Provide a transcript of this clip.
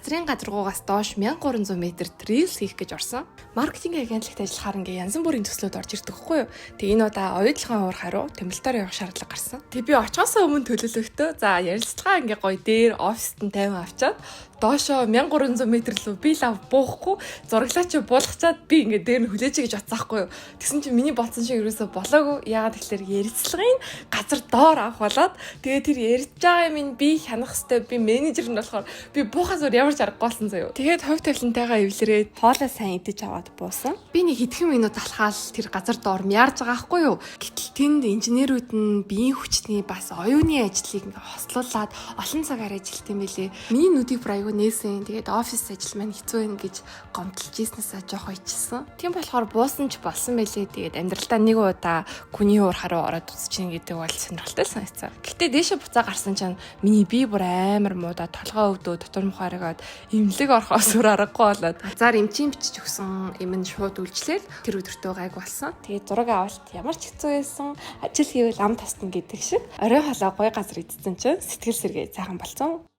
газрын гадаргуугаас доош 1300 м Reels хийх гэж орсон. Маркетинг агентлагт ажиллахаар ингээ янз бүрийн төслүүд орж ирдэг хгүй юу. Тэгээ энэ удаа оюутлогын уур хариу тэмэлтээр явах шаардлага гарсан. Тэг би очихоос өмнө төлөвлөлтөө за ярилцлага ингээ гоё дээр оффист нь 50 авчаад доошоо 1300 м лөө би лав буухгүй зураглаач буулгачаад би ингээ дээр нь хүлээж гэж бодсаахгүй юу. Тэгсэн чинь миний бодсон шиг ерөөсө болоогүй. Яагаад тэгэхээр ярилцлагын газар доор авах болоод тэгээ тэр ярьж байгаа юм би хянах хэвээр би менежер нь болохоор би буухаас өөр ямар ч аргагүй болсон заяа. Тэгээд ховь тавилантайгаа эвлэрээд хоолоо сайн идэж аваад буусан. Би нэг хэдхэн минут алхаал тэр газар доор яарж байгаа байхгүй юу. Гэтэл тэнд инженерүүд нь биеийн хүчний бас оюуны ажлыг ингээ хослуулад олон цагаар ажилладаг юм билээ. Миний нүдийг бүр аягүй нээсэн. Тэгээд офис ажил маань хэцүү байх гэж гомдолж ийснээсээ жоох ичсэн. Тийм болохоор буусан ч болсон байлээ. Тэгээд амьдралдаа нэг удаа хүний уур харуу ороод үзчихин гэдэг бол сонирхолтой санагдсан. Гэхдээ дээшээ буцаа гарсан чинь миний бие бүр амар муудаа толгой өвдөө дотор мухааргаад эмнэлэг орохоос өөр аргагүй болоод азар эмчийн бичиж өгсөн юм нь шууд үйлчлээд тэр өдөртөө гайг болсон. Тэгээд зураг авалт ямар ч хэцүү байсан. Ажил хийвэл ам тасна гэдэг шиг орой хоолой гоё газар идсэн чинь сэтгэл сэргээ сайхан болсон.